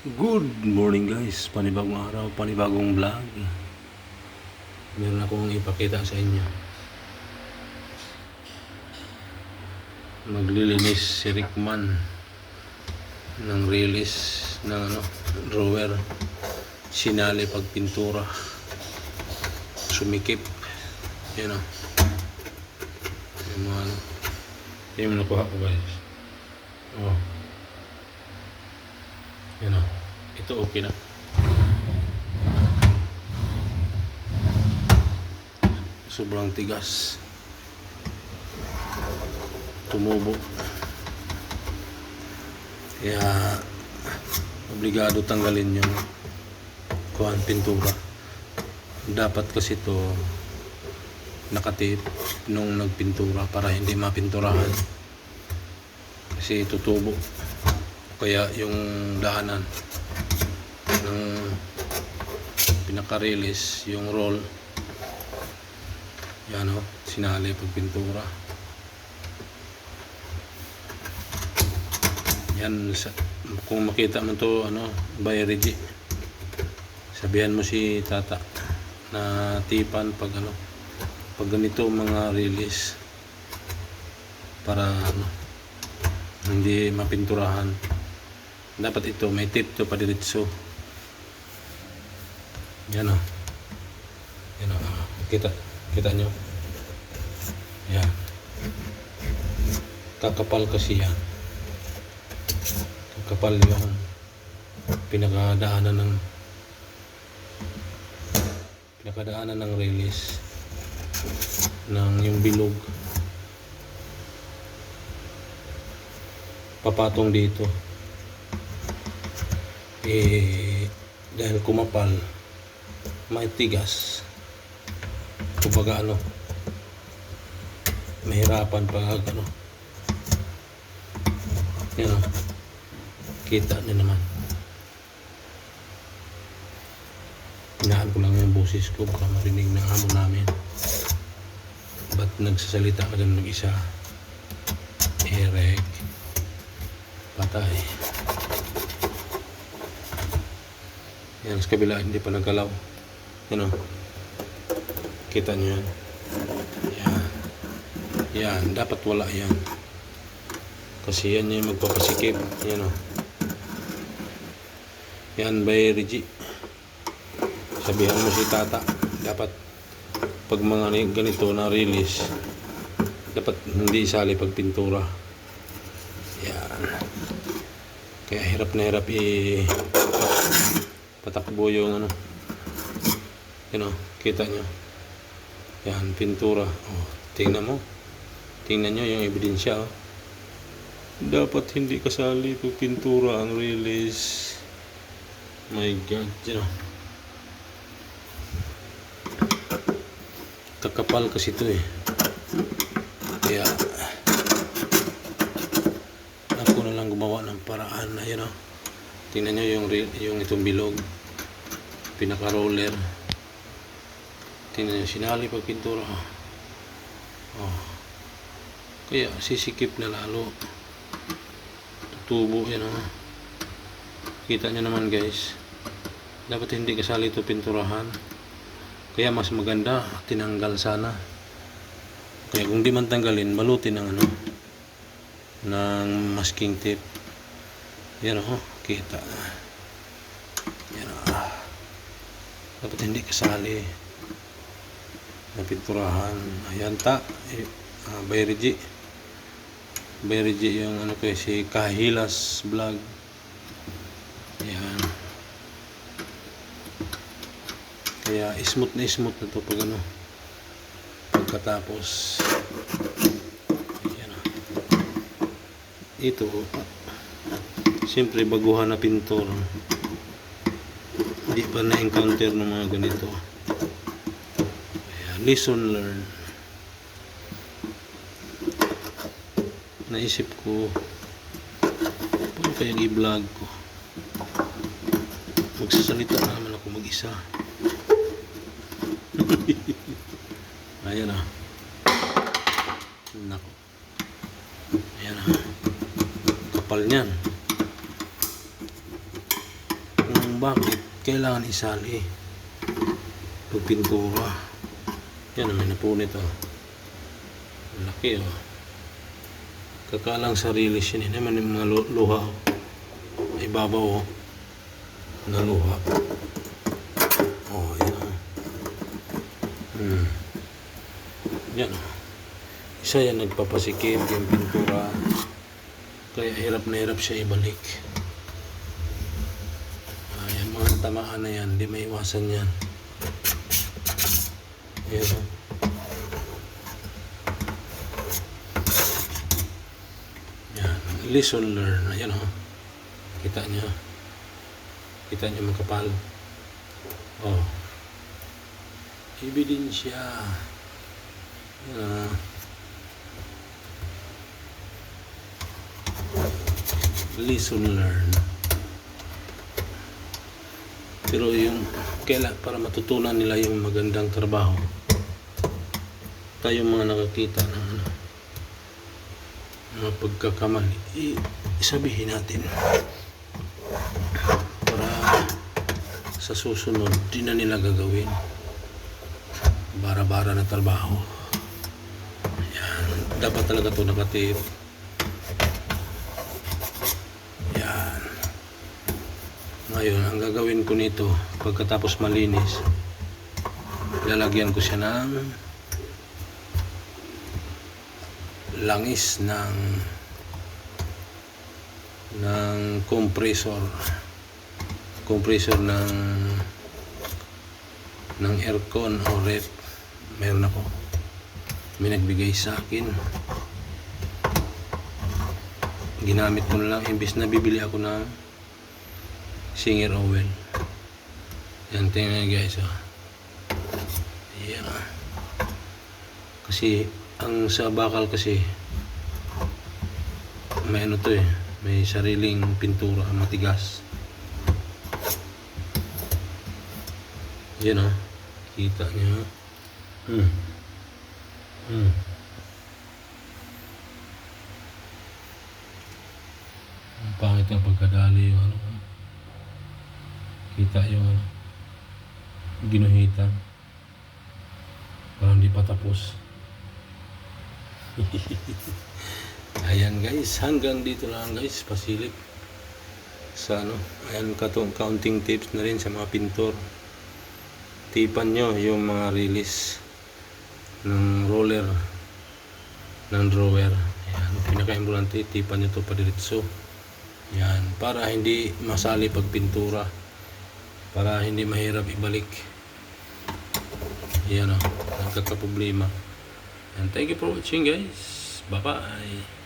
Good morning guys, panibagong araw, panibagong vlog. Meron akong ipakita sa inyo. Maglilinis si Rickman ng release ng drawer. Sinali pag pintura. Sumikip. Yan o. Yung mga yung nakuha ko guys. Oh. Yan o. Ito okay na. Sobrang tigas. Tumubo. Kaya obligado tanggalin yung kuhan pintura. Dapat kasi ito nakatip nung nagpintura para hindi mapinturahan. Kasi tutubo. Kaya yung daanan ng pinaka-release, yung roll, yan o, sinali pag pintura. Yan, kung makita mo to, by Reggie, sabihan mo si tata na tipan pag pag ganito mga release para hindi mapinturahan. Dapat ito may tip to padiretso. Yan o. Yan o. Kita nyo. Yan. Kakapal kasi yan. Kakapal yung pinakadaanan ng release ng yung bilog. Papatong dito. Dahil kumapal, may tigas. Kumbaga mahirapan pag yan o, kita nyo naman. Hinaan ko lang yung boses ko, baka marinig ng amo namin. Ba't nagsasalita ka dyan mag-isa? Eric, patay. Yan, sa kabila hindi pa nagkalaw. Yan o. Kita nyo yan. Yan. Yan, dapat wala yan. Kasi yan yung magpapasikip. Yan o. Yan by Reggie. Sabihan mo si tata. Dapat pag mga ganito na release, dapat hindi isali pag pintura. Yan. Kaya hirap na hirap patakbo yung kita nyo. Yan, pintura. Oh, tingnan mo. Tingnan nyo yung ebidensya. Dapat hindi kasali ito pintura ang release. My God, kakapal kasi ito eh. Kaya ako na lang gumawa ng paraan na tingnan nyo yung itong bilog, pinaka-roller. Tingnan nyo, sinali pag pintura. Oh. Kaya sisikip na lalo. Tutubo yan o. Kita nyo naman guys. Dapat hindi kasali ito pinturahan. Kaya mas maganda tinanggal sana. Kaya kung di man tanggalin, balutin ng ng masking tape. Yan o. Kita. Yan o. Dapat hindi kasali na pinturahan. Ayan by Reggie. By Reggie yung si Kahilas Vlog. Ayan. Kaya smooth na to pag pagkatapos. Ayan. Ito siyempre baguhan na pintor, hindi pa na-encounter ng mga ganito. Ayan, lesson learned. Naisip ko paano kaya i-vlog ko. Magsasalita na naman ako mag-isa. Ayan nako. Ayan kapal niyan. bakit kailangan isali pag pintura. Yan, may napunit oh. Malaki oh. Kakalang sarili siya naman yung mga luha oh. May ibabaw oh. Na luha. Oh, yan oh. Yan oh. Isa yan nagpapasikip yung pintura. Kaya hirap na hirap siya ibalik. Ayan, mga tamaan na yan, hindi maiwasan yan. Ayan o. Yan, lesson learned. Ayan o. Kita niya. Kita niya makapal. Oh. Ebidensya. Yan. Lesson learned. Pero yung kailan para matutunan nila yung magandang trabaho, tayo mga nakakita ng mga pagkakamali, isabihin natin para sa susunod di na nila gagawin bara-bara na trabaho. Yan, dapat talaga ito nakatip. Ngayon, ang gagawin ko nito pagkatapos malinis, lalagyan ko siya ng langis ng compressor ng aircon o ref. Meron ako, may nagbigay sa akin, ginamit ko na lang imbis na bibili ako ng Singer oil. Yan, tingnan nyo guys oh. Yan ah. Kasi ang sa bakal kasi may ano to eh, may sariling pintura, matigas. Yan oh. Kita nyo. Ang pangit ng pagkadali yung ano. Kita yung ano, ginuhitan. Parang di pa tapos. Ayan guys, hanggang dito lang guys, pasilip sa ano. Ayan, counting tips na rin sa mga pintor. Tipan nyo yung mga release ng roller ng drawer. Ayan, pinaka-importante, tipan nyo to padiretso. Ayan, para hindi masali pag pintura, para hindi mahirap ibalik. Yan o, nagkakaproblema. And thank you for watching guys. Bye bye.